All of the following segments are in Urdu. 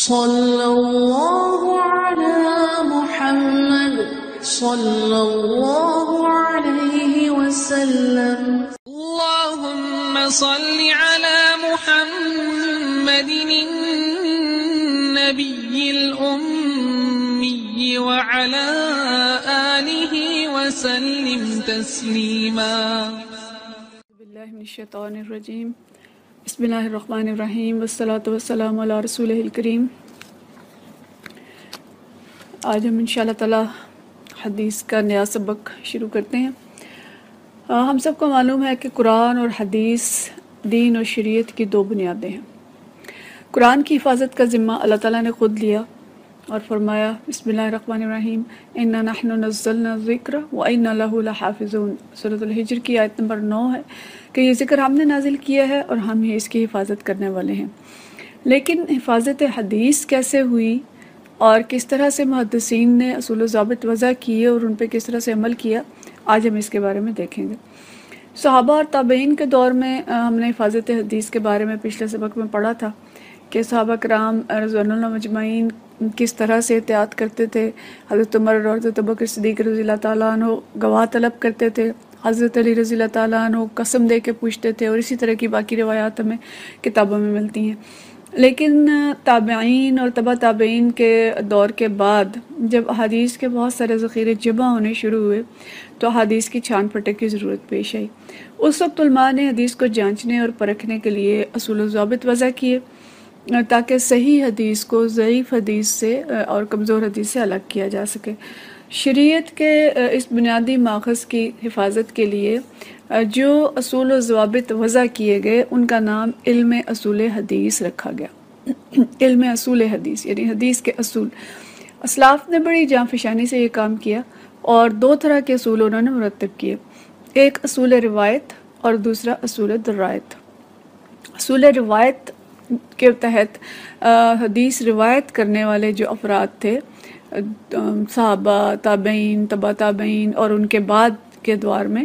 صلی اللہ علی محمد صلی اللہ علیہ وسلم اللہم صل علی محمد النبی الأمی وعلی آلہ وسلم تسلیما۔ باللہ من الشیطان الرجیم، بسم اللہ الرحمن الرحیم، والصلاة والسلام علی رسولہ الکریم۔ آج ہم انشاءاللہ تعالی حدیث کا نیا سبق شروع کرتے ہیں۔ ہم سب کو معلوم ہے کہ قرآن اور حدیث دین اور شریعت کی دو بنیادیں ہیں۔ قرآن کی حفاظت کا ذمہ اللہ تعالیٰ نے خود لیا اور فرمایا بسم اللہ الرحمن الرحیم اِنَّا نَحْنُ نَزَّلْنَا الذِّكْرَ وَإِنَّا لَهُ لَحَافِظُونَ۔ سورۃ الحجر کی آیت نمبر 9 ہے کہ یہ ذکر ہم نے نازل کیا ہے اور ہم ہی اس کی حفاظت کرنے والے ہیں۔ لیکن حفاظت حدیث کیسے ہوئی اور کس طرح سے محدثین نے اصول و ضابط وضع کیے اور ان پہ کس طرح سے عمل کیا، آج ہم اس کے بارے میں دیکھیں گے۔ صحابہ اور تابعین کے دور میں ہم نے حفاظت حدیث کے بارے میں پچھلے سبق میں پڑھا تھا کہ صحابہ کرام رضوان اللہ مجمعین کس طرح سے احتیاط کرتے تھے۔ حضرت عمر اور حضرت ابوبکر صدیق رضی اللہ تعالیٰ عنہ گواہ طلب کرتے تھے، حضرت علی رضی اللہ تعالیٰ عنہ قسم دے کے پوچھتے تھے، اور اسی طرح کی باقی روایات ہمیں کتابوں میں ملتی ہیں۔ لیکن تابعین اور تبع تابعین کے دور کے بعد جب احادیث کے بہت سارے ذخیرے جمع ہونے شروع ہوئے تو احادیث کی چھان پھٹک کی ضرورت پیش آئی۔ اس وقت علماء نے حدیث کو جانچنے اور پرکھنے کے لیے اصول و ضابط وضع کیے تاکہ صحیح حدیث کو ضعیف حدیث سے اور کمزور حدیث سے الگ کیا جا سکے۔ شریعت کے اس بنیادی ماخذ کی حفاظت کے لیے جو اصول و ضوابط وضع کیے گئے ان کا نام علم اصول حدیث رکھا گیا۔ علم اصول حدیث یعنی حدیث کے اصول۔ اسلاف نے بڑی جاں فشانی سے یہ کام کیا اور دو طرح کے اصول انہوں نے مرتب کیے، ایک اصول روایت اور دوسرا اصول درایت۔ اصول روایت کے تحت حدیث روایت کرنے والے جو افراد تھے، صحابہ، تابعین، تبع تابعین اور ان کے بعد کے دور میں،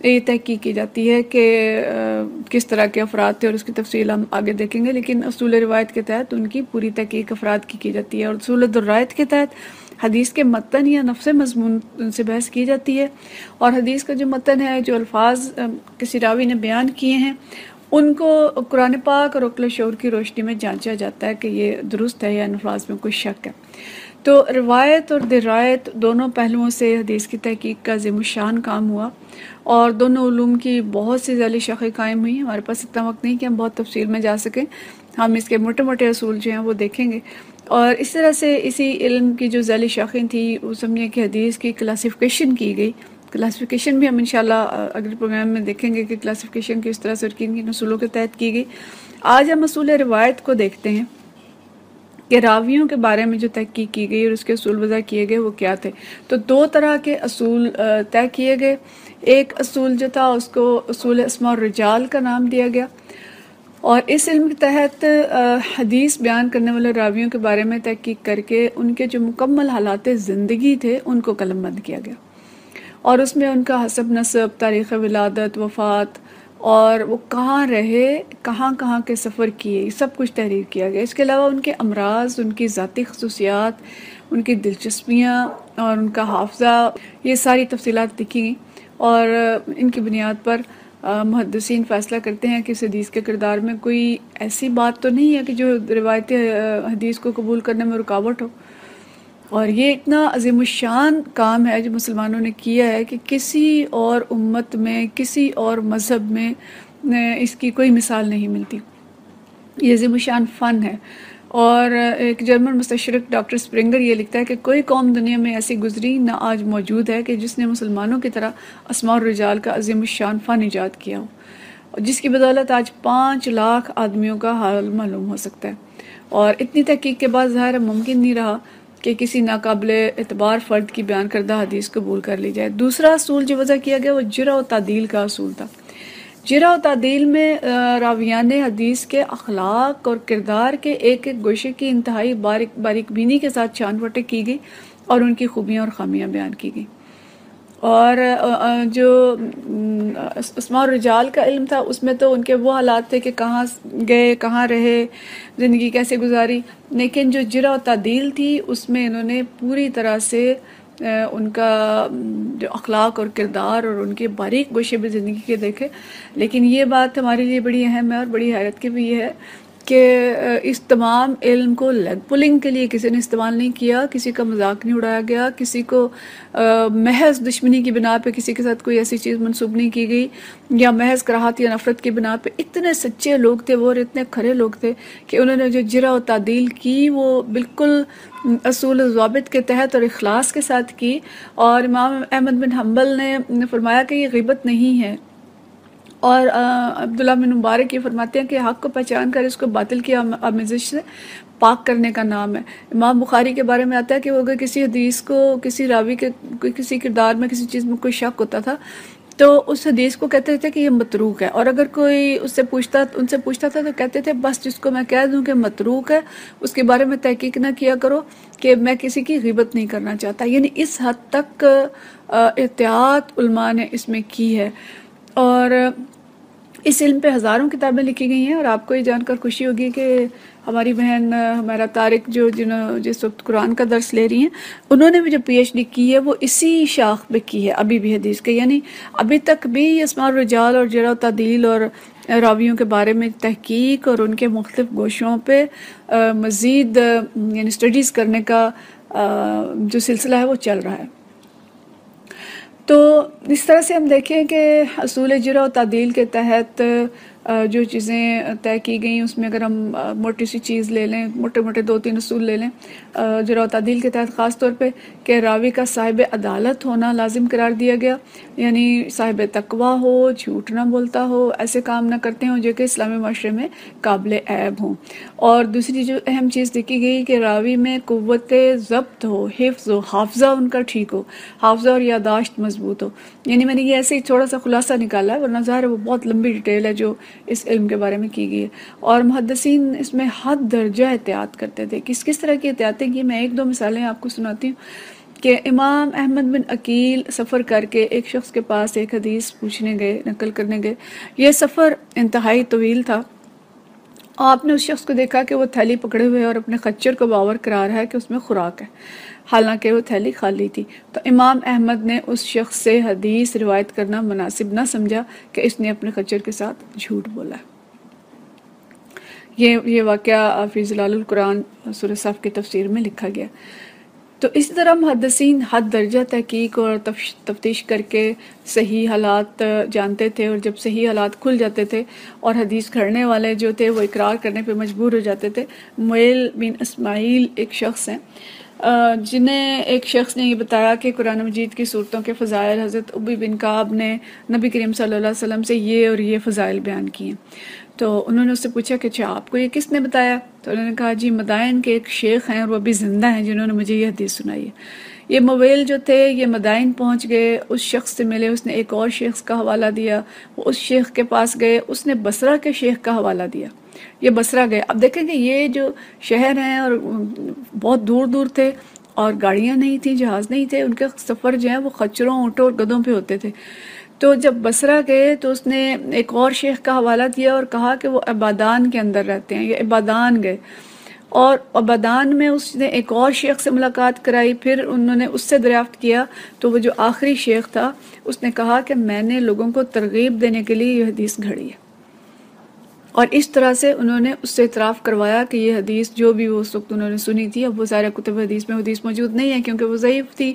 یہ تحقیق کی جاتی ہے کہ کس طرح کے افراد تھے اور اس کی تفصیل ہم آگے دیکھیں گے، لیکن اصول روایت کے تحت ان کی پوری تحقیق افراد کی جاتی ہے، اور اصول درایت کے تحت حدیث کے متن یا نفس مضمون سے بحث کی جاتی ہے، اور حدیث کا جو متن ہے، جو الفاظ کسی راوی نے بیان کیے ہیں، ان کو قرآن پاک اور عقل و شعور کی روشنی میں جانچا جاتا ہے کہ یہ درست ہے یا ان الفاظ میں کوئی شک ہے۔ تو روایت اور درایت دونوں پہلوؤں سے حدیث کی تحقیق کا عظیم الشان کام ہوا، اور دونوں علوم کی بہت سی ذیلی شاخیں قائم ہوئیں۔ ہمارے پاس اتنا وقت نہیں کہ ہم بہت تفصیل میں جا سکیں، ہم اس کے موٹے موٹے اصول جو ہیں وہ دیکھیں گے، اور اس طرح سے اسی علم کی جو ذیلی شاخیں تھیں وہ سمجھیں کہ حدیث کی کلاسیفیکیشن کی گئی۔ کلاسیفیکیشن بھی ہم انشاءاللہ اگلے پروگرام میں دیکھیں گے کہ کلاسیفیکیشن کس طرح سے اور کن کن اصولوں کے تحت کی گئی۔ آج ہم اصول روایت کو دیکھتے ہیں کہ راویوں کے بارے میں جو تحقیق کی گئی اور اس کے اصول وضع کیے گئے وہ کیا تھے۔ تو دو طرح کے اصول طے کیے گئے۔ ایک اصول جو تھا اس کو اصول اسماء الرجال کا نام دیا گیا، اور اس علم کے تحت حدیث بیان کرنے والے راویوں کے بارے میں تحقیق کر کے ان کے جو مکمل حالات زندگی تھے ان کو قلم بند کیا گیا، اور اس میں ان کا حسب نسب، تاریخ ولادت، وفات، اور وہ کہاں رہے، کہاں کہاں کے سفر کیے، یہ سب کچھ تحریر کیا گیا۔ اس کے علاوہ ان کے امراض، ان کی ذاتی خصوصیات، ان کی دلچسپیاں اور ان کا حافظہ، یہ ساری تفصیلات لکھی گئیں، اور ان کی بنیاد پر محدثین فیصلہ کرتے ہیں کہ اس حدیث کے کردار میں کوئی ایسی بات تو نہیں ہے کہ جو روایت حدیث کو قبول کرنے میں رکاوٹ ہو۔ اور یہ اتنا عظیم الشان کام ہے جو مسلمانوں نے کیا ہے کہ کسی اور امت میں، کسی اور مذہب میں اس کی کوئی مثال نہیں ملتی۔ یہ عظیم الشان فن ہے، اور ایک جرمن مستشرق ڈاکٹر اسپرنگر یہ لکھتا ہے کہ کوئی قوم دنیا میں ایسی گزری نہ آج موجود ہے کہ جس نے مسلمانوں کی طرح اسماء الرجال کا عظیم الشان فن ایجاد کیا ہو، جس کی بدولت آج 5 لاکھ آدمیوں کا حال معلوم ہو سکتا ہے۔ اور اتنی تحقیق کے بعد ظاہر ممکن نہیں رہا کہ کسی ناقابل اعتبار فرد کی بیان کردہ حدیث قبول کر لی جائے۔ دوسرا اصول جو وضع کیا گیا وہ جرح و تعدیل کا اصول تھا۔ جرح و تعدیل میں راویان حدیث کے اخلاق اور کردار کے ایک ایک گوشے کی انتہائی باریک بینی کے ساتھ چھان پھٹک کی گئی اور ان کی خوبیاں اور خامیاں بیان کی گئی۔ اور جو اسماء الرجال کا علم تھا اس میں تو ان کے وہ حالات تھے کہ کہاں گئے، کہاں رہے، زندگی کیسے گزاری، لیکن جو جرح و تعدیل تھی اس میں انہوں نے پوری طرح سے ان کا جو اخلاق اور کردار اور ان کے باریک گوشے بھی زندگی کے دیکھے۔ لیکن یہ بات ہمارے لیے بڑی اہم ہے اور بڑی حیرت کی بھی یہ ہے کہ اس تمام علم کو لیگ پولنگ کے لیے کسی نے استعمال نہیں کیا، کسی کا مذاق نہیں اڑایا گیا، کسی کو محض دشمنی کی بنا پہ کسی کے ساتھ کوئی ایسی چیز منسوب نہیں کی گئی، یا محض کراہت یا نفرت کی بنا پہ۔ اتنے سچے لوگ تھے وہ اور اتنے کھرے لوگ تھے کہ انہوں نے جو جرح و تعدیل کی وہ بالکل اصول و ضوابط کے تحت اور اخلاص کے ساتھ کی۔ اور امام احمد بن حنبل نے فرمایا کہ یہ غیبت نہیں ہے، اور عبداللہ بن مبارک یہ فرماتے ہیں کہ حق کو پہچان کر اس کو باطل کی آمیزش سے پاک کرنے کا نام ہے۔ امام بخاری کے بارے میں آتا ہے کہ وہ اگر کسی حدیث کو، کسی راوی کے کسی کردار میں، کسی چیز میں کوئی شک ہوتا تھا تو اس حدیث کو کہتے تھے کہ یہ متروک ہے، اور اگر کوئی ان سے پوچھتا تھا تو کہتے تھے بس جس کو میں کہہ دوں کہ متروک ہے اس کے بارے میں تحقیق نہ کیا کرو، کہ میں کسی کی غیبت نہیں کرنا چاہتا۔ یعنی اس حد تک احتیاط علماء نے اس میں کی ہے۔ اور اس علم پہ ہزاروں کتابیں لکھی گئی ہیں، اور آپ کو یہ جان کر خوشی ہوگی کہ ہماری بہن ہمارا طارق جنہوں جس وقت قرآن کا درس لے رہی ہیں، انہوں نے بھی جو پی ایچ ڈی کی ہے وہ اسی شاخ پہ کی ہے ابھی بھی حدیث کے، یعنی ابھی تک بھی اسماء الرجال اور جرح و تعدیل اور راویوں کے بارے میں تحقیق اور ان کے مختلف گوشوں پہ مزید یعنی اسٹڈیز کرنے کا جو سلسلہ ہے وہ چل رہا ہے۔ تو اس طرح سے ہم دیکھیں کہ اصول جرح و تعدیل کے تحت جو چیزیں طے کی گئیں اس میں اگر ہم موٹی سی چیز لے لیں، موٹے 2-3 اصول لے لیں جرح و تعدیل کے تحت، خاص طور پہ کہ راوی کا صاحب عدالت ہونا لازم قرار دیا گیا، یعنی صاحب تقویٰ ہو، جھوٹ نہ بولتا ہو، ایسے کام نہ کرتے ہوں جو کہ اسلامی معاشرے میں قابل عیب ہوں۔ اور دوسری جو اہم چیز دیکھی گئی کہ راوی میں قوت ضبط ہو، حفظ ہو، حافظہ ان کا ٹھیک ہو، حافظہ اور یادداشت مضبوط ہو۔ یعنی میں نے یہ ایسے ہی تھوڑا سا خلاصہ نکالا ہے، ورنہ ظاہر ہے وہ بہت لمبی ڈیٹیل ہے جو اس علم کے بارے میں کی گئی ہے۔ اور محدثین اس میں حد درجہ احتیاط کرتے تھے۔ کس طرح کی احتیاطیں کی، میں 1-2 مثالیں آپ کو سناتی ہوں کہ امام احمد بن عقیل سفر کر کے ایک شخص کے پاس ایک حدیث پوچھنے گئے، نقل کرنے گئے۔ یہ سفر انتہائی طویل تھا۔ آپ نے اس شخص کو دیکھا کہ وہ تھیلی پکڑے ہوئے اور اپنے خچر کو باور کرا رہا ہے کہ اس میں خوراک ہے، حالانکہ وہ تھیلی خالی تھی۔ تو امام احمد نے اس شخص سے حدیث روایت کرنا مناسب نہ سمجھا کہ اس نے اپنے خچر کے ساتھ جھوٹ بولا ہے۔ یہ واقعہ فی ظلال القرآن سورہ صف کی تفسیر میں لکھا گیا۔ تو اس طرح محدثین حد درجہ تحقیق اور تفتیش کر کے صحیح حالات جانتے تھے، اور جب صحیح حالات کھل جاتے تھے اور حدیث گھڑنے والے جو تھے وہ اقرار کرنے پہ مجبور ہو جاتے تھے۔ معیل بن اسماعیل ایک شخص ہیں جنہیں ایک شخص نے یہ بتایا کہ قرآن مجید کی صورتوں کے فضائل حضرت ابی بن کعب نے نبی کریم صلی اللہ علیہ وسلم سے یہ اور یہ فضائل بیان کیے ہیں۔ تو انہوں نے اس سے پوچھا کہ اچھا آپ کو یہ کس نے بتایا؟ تو انہوں نے کہا جی مدائن کے ایک شیخ ہیں اور وہ ابھی زندہ ہیں جنہوں نے مجھے یہ حدیث سنائی ہے۔ یہ مویل جو تھے یہ مدائن پہنچ گئے، اس شخص سے ملے، اس نے ایک اور شیخ کا حوالہ دیا، وہ اس شیخ کے پاس گئے، اس نے بصرہ کے شیخ کا حوالہ دیا، یہ بصرہ گئے۔ اب دیکھیں کہ یہ جو شہر ہیں اور بہت دور دور تھے اور گاڑیاں نہیں تھیں، جہاز نہیں تھے، ان کے سفر جو ہیں وہ خچروں، اونٹوں اور گدھوں پہ ہوتے تھے۔ تو جب بصرہ گئے تو اس نے ایک اور شیخ کا حوالہ دیا اور کہا کہ وہ عبادان کے اندر رہتے ہیں، یہ عبادان گئے، اور عبادان میں اس نے ایک اور شیخ سے ملاقات کرائی، پھر انہوں نے اس سے دریافت کیا تو وہ جو آخری شیخ تھا اس نے کہا کہ میں نے لوگوں کو ترغیب دینے کے لیے یہ حدیث گھڑی ہے، اور اس طرح سے انہوں نے اس سے اعتراف کروایا کہ یہ حدیث جو بھی وہ اس وقت انہوں نے سنی تھی، اب وہ سارے کتب حدیث میں حدیث موجود نہیں ہے کیونکہ وہ ضعیف تھی،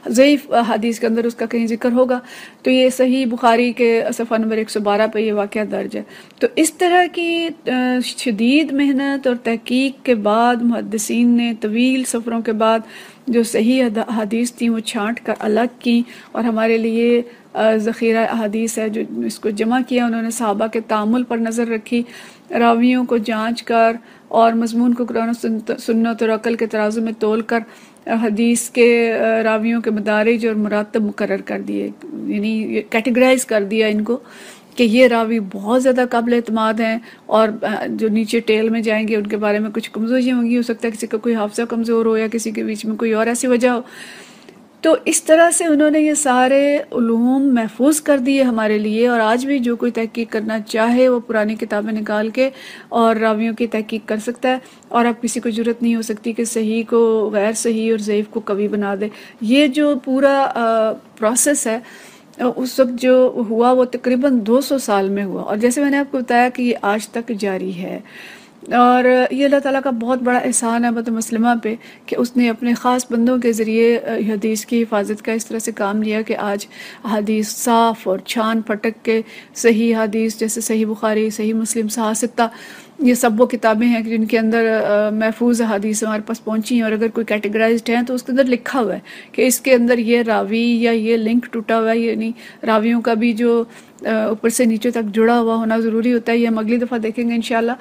ضعیف حدیث کے اندر اس کا کہیں ذکر ہوگا، تو یہ صحیح بخاری کے صفحہ نمبر 112 پہ یہ واقعہ درج ہے۔ تو اس طرح کی شدید محنت اور تحقیق کے بعد محدثین نے طویل سفروں کے بعد جو صحیح حدیث تھیں وہ چھانٹ کر الگ کی، اور ہمارے لیے ذخیرہ احادیث ہے جو اس کو جمع کیا۔ انہوں نے صحابہ کے تعامل پر نظر رکھی، راویوں کو جانچ کر اور مضمون کو قرآن و سنت اور عقل کے ترازو میں تول کر حدیث کے راویوں کے مدارج اور مراتب مقرر کر دیے، یعنی کیٹیگرائز کر دیا ان کو کہ یہ راوی بہت زیادہ قابل اعتماد ہیں، اور جو نیچے ٹیل میں جائیں گے ان کے بارے میں کچھ کمزوریاں ہوں گی، ہو سکتا ہے کسی کا کوئی حافظہ کمزور ہو یا کسی کے بیچ میں کوئی اور ایسی وجہ ہو۔ تو اس طرح سے انہوں نے یہ سارے علوم محفوظ کر دیے ہمارے لیے، اور آج بھی جو کوئی تحقیق کرنا چاہے وہ پرانی کتابیں نکال کے اور راویوں کی تحقیق کر سکتا ہے، اور اب کسی کو جرت نہیں ہو سکتی کہ صحیح کو غیر صحیح اور ضعیف کو قوی بنا دے۔ یہ جو پورا پروسیس ہے اس وقت جو ہوا وہ تقریباً 200 سال میں ہوا، اور جیسے میں نے آپ کو بتایا کہ یہ آج تک جاری ہے، اور یہ اللہ تعالیٰ کا بہت بڑا احسان ہے امت مسلمہ پہ کہ اس نے اپنے خاص بندوں کے ذریعے حدیث کی حفاظت کا اس طرح سے کام لیا کہ آج حدیث صاف اور چھان پھٹک کے صحیح حدیث جیسے صحیح بخاری، صحیح مسلم، صحیح ستہ، یہ سب وہ کتابیں ہیں جن کے اندر محفوظ حدیث ہمارے پاس پہنچی ہیں، اور اگر کوئی کیٹیگرائزڈ ہیں تو اس کے اندر لکھا ہوا ہے کہ اس کے اندر یہ راوی یا یہ لنک ٹوٹا ہوا ہے، یعنی راویوں کا بھی جو اوپر سے نیچے تک جڑا ہوا ہونا ضروری ہوتا ہے، یہ ہم اگلی دفعہ دیکھیں گے انشاءاللہ۔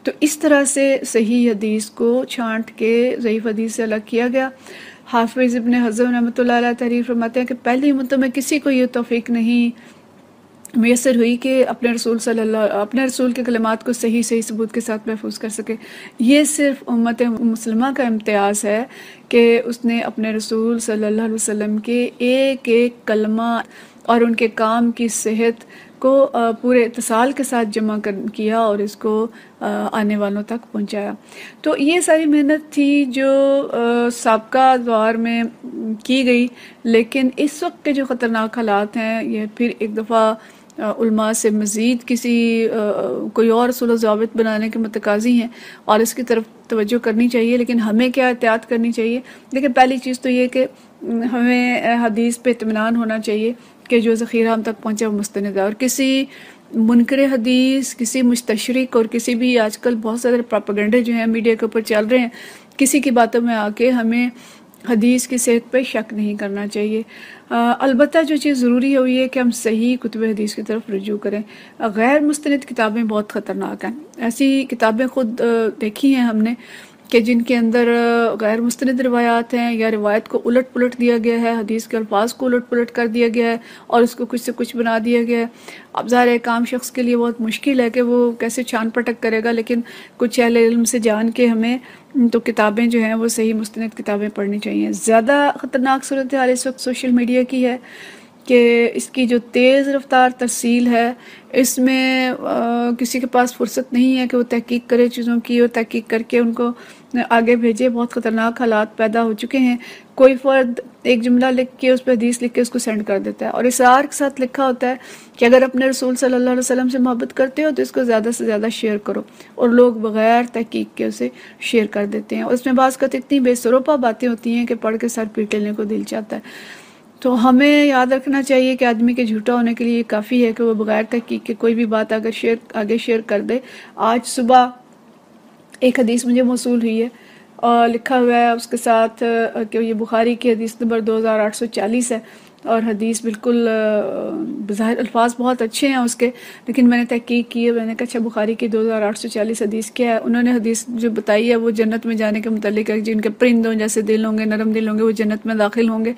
تو اس طرح سے صحیح حدیث کو چھانٹ کے ضعیف حدیث سے الگ کیا گیا۔ حافظ ابن حزم رحمۃ اللہ علیہ تحریر فرماتے ہیں کہ پہلی امتوں میں کسی کو یہ توفیق نہیں میسر ہوئی کہ اپنے رسول کے کلمات کو صحیح ثبوت کے ساتھ محفوظ کر سکے۔ یہ صرف امت مسلمہ کا امتیاز ہے کہ اس نے اپنے رسول صلی اللہ علیہ وسلم کے ایک ایک کلمہ اور ان کے کام کی صحت کو پورے اتصال کے ساتھ جمع کیا اور اس کو آنے والوں تک پہنچایا۔ تو یہ ساری محنت تھی جو سابقہ دور میں کی گئی، لیکن اس وقت کے جو خطرناک حالات ہیں یہ پھر ایک دفعہ علماء سے مزید کوئی اور اصول و ضوابط بنانے کے متقاضی ہیں، اور اس کی طرف توجہ کرنی چاہیے۔ لیکن ہمیں کیا احتیاط کرنی چاہیے؟ لیکن پہلی چیز تو یہ کہ ہمیں حدیث پہ اطمینان ہونا چاہیے کہ جو ذخیرہ ہم تک پہنچا وہ مستند ہے، اور کسی منکر حدیث، کسی مستشرق اور کسی بھی آج کل بہت سارے پروپیگنڈے جو ہیں میڈیا کے اوپر چل رہے ہیں، کسی کی باتوں میں آ کے ہمیں حدیث کی صحت پہ شک نہیں کرنا چاہیے۔ البتہ جو چیز ضروری ہے وہ یہ کہ ہم صحیح کتب حدیث کی طرف رجوع کریں۔ غیر مستند کتابیں بہت خطرناک ہیں، ایسی کتابیں خود دیکھی ہیں ہم نے کہ جن کے اندر غیر مستند روایات ہیں، یا روایت کو الٹ پلٹ دیا گیا ہے، حدیث کے الفاظ کو الٹ پلٹ کر دیا گیا ہے اور اس کو کچھ سے کچھ بنا دیا گیا ہے۔ اب ظاہر ایک عام شخص کے لیے بہت مشکل ہے کہ وہ کیسے چھان پٹک کرے گا، لیکن کچھ اہل علم سے جان کے ہمیں تو کتابیں جو ہیں وہ صحیح مستند کتابیں پڑھنی چاہیے۔ زیادہ خطرناک صورتحال اس وقت سوشل میڈیا کی ہے کہ اس کی جو تیز رفتار ترسیل ہے، اس میں کسی کے پاس فرصت نہیں ہے کہ وہ تحقیق کرے چیزوں کی، اور تحقیق کر کے ان کو آگے بھیجے۔ بہت خطرناک حالات پیدا ہو چکے ہیں۔ کوئی فرد ایک جملہ لکھ کے اس پہ حدیث لکھ کے اس کو سینڈ کر دیتا ہے، اور اصرار کے ساتھ لکھا ہوتا ہے کہ اگر اپنے رسول صلی اللہ علیہ وسلم سے محبت کرتے ہو تو اس کو زیادہ سے زیادہ شیئر کرو، اور لوگ بغیر تحقیق کے اسے شیئر کر دیتے ہیں، اور اس میں بعض کا اتنی بے سروپا باتیں ہوتی ہیں کہ پڑھ کے سر پیٹ لینے کو دل چاہتا ہے۔ تو ہمیں یاد رکھنا چاہیے کہ آدمی کے جھوٹا ہونے کے لیے یہ کافی ہے کہ وہ بغیر تحقیق کے کوئی بھی بات اگر آگے شیئر کر دے۔ آج صبح ایک حدیث مجھے موصول ہوئی ہے اور لکھا ہوا ہے اس کے ساتھ کہ یہ بخاری کی حدیث نمبر 2840 ہے، اور حدیث بالکل بظاہر الفاظ بہت اچھے ہیں اس کے، لیکن میں نے تحقیق کی ہے، میں نے کہا اچھا بخاری کی 2840 حدیث کیا ہے؟ انہوں نے حدیث جو بتائی ہے وہ جنت میں جانے کے متعلق ہے، جن کے پرندوں جیسے دل ہوں گے، نرم دل ہوں گے، وہ جنت میں داخل ہوں گے،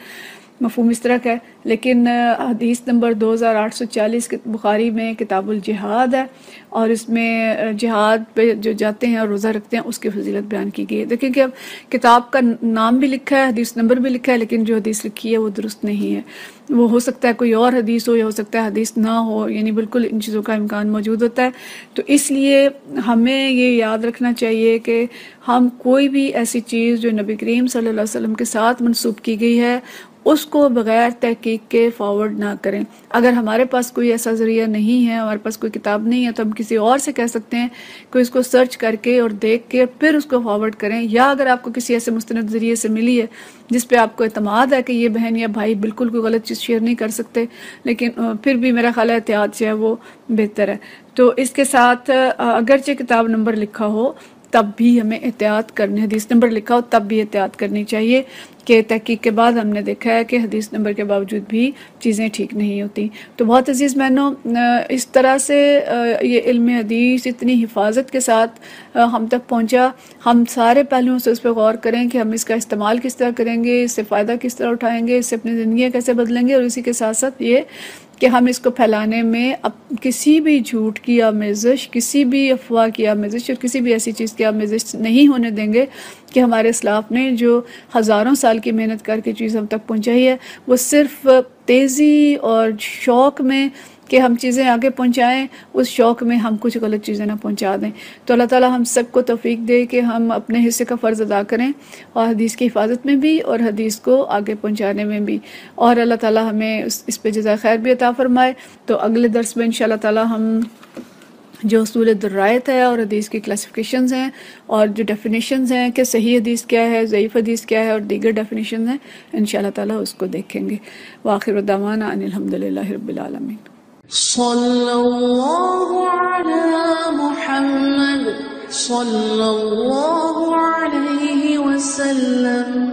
مفہوم اس طرح کا ہے۔ لیکن حدیث نمبر 2840 بخاری میں کتاب الجہاد ہے، اور اس میں جہاد پہ جو جاتے ہیں اور روزہ رکھتے ہیں اس کی فضیلت بیان کی گئی ہے۔ دیکھیں کہ اب کتاب کا نام بھی لکھا ہے، حدیث نمبر بھی لکھا ہے، لیکن جو حدیث لکھی ہے وہ درست نہیں ہے۔ وہ ہو سکتا ہے کوئی اور حدیث ہو، یا ہو سکتا ہے حدیث نہ ہو، یعنی بالکل ان چیزوں کا امکان موجود ہوتا ہے۔ تو اس لیے ہمیں یہ یاد رکھنا چاہیے کہ ہم کوئی بھی ایسی چیز جو نبی کریم صلی اللہ علیہ وسلم کے ساتھ منسوب کی گئی ہے اس کو بغیر تحقیق کے فارورڈ نہ کریں۔ اگر ہمارے پاس کوئی ایسا ذریعہ نہیں ہے، ہمارے پاس کوئی کتاب نہیں ہے، تو ہم کسی اور سے کہہ سکتے ہیں کہ اس کو سرچ کر کے اور دیکھ کے پھر اس کو فارورڈ کریں، یا اگر آپ کو کسی ایسے مستند ذریعے سے ملی ہے جس پہ آپ کو اعتماد ہے کہ یہ بہن یا بھائی بالکل کوئی غلط چیز شیئر نہیں کر سکتے، لیکن پھر بھی میرا خیال ہے احتیاط جو ہے وہ بہتر ہے۔ تو اس کے ساتھ اگرچہ کتاب نمبر لکھا ہو تب بھی ہمیں احتیاط کرنی، حدیث نمبر لکھا ہو تب بھی احتیاط کرنی چاہیے، کہ تحقیق کے بعد ہم نے دیکھا ہے کہ حدیث نمبر کے باوجود بھی چیزیں ٹھیک نہیں ہوتی۔ تو بہت عزیز بہنوں، اس طرح سے یہ علم حدیث اتنی حفاظت کے ساتھ ہم تک پہنچا۔ ہم سارے پہلوؤں سے اس پہ غور کریں کہ ہم اس کا استعمال کس طرح کریں گے، اس سے فائدہ کس طرح اٹھائیں گے، اس سے اپنی زندگیاں کیسے بدلیں گے، اور اسی کے ساتھ ساتھ یہ کہ ہم اس کو پھیلانے میں اب کسی بھی جھوٹ کی آمیزش، کسی بھی افواہ کی آمیزش اور کسی بھی ایسی چیز کی آمیزش نہیں ہونے دیں گے کہ ہمارے اسلاف نے جو ہزاروں سال کی محنت کر کے چیز ہم تک پہنچائی ہے وہ صرف تیزی اور شوق میں کہ ہم چیزیں آگے پہنچائیں، اس شوق میں ہم کچھ غلط چیزیں نہ پہنچا دیں۔ تو اللہ تعالی ہم سب کو توفیق دے کہ ہم اپنے حصے کا فرض ادا کریں، اور حدیث کی حفاظت میں بھی اور حدیث کو آگے پہنچانے میں بھی، اور اللہ تعالی ہمیں اس پہ جزائے خیر بھی عطا فرمائے۔ تو اگلے درس میں انشاءاللہ تعالی ہم جو اصول درایت ہے اور حدیث کی کلاسیفیکیشنز ہیں اور جو ڈیفینیشنز ہیں کہ صحیح حدیث کیا ہے، ضعیف حدیث کیا ہے اور دیگر ڈیفینیشنز ہیں، انشاءاللہ تعالی اس کو دیکھیں گے۔ وآخر دعوانا ان الحمدللہ رب العالمین۔ صلی اللہ علی محمد صلی اللہ علیہ وسلم۔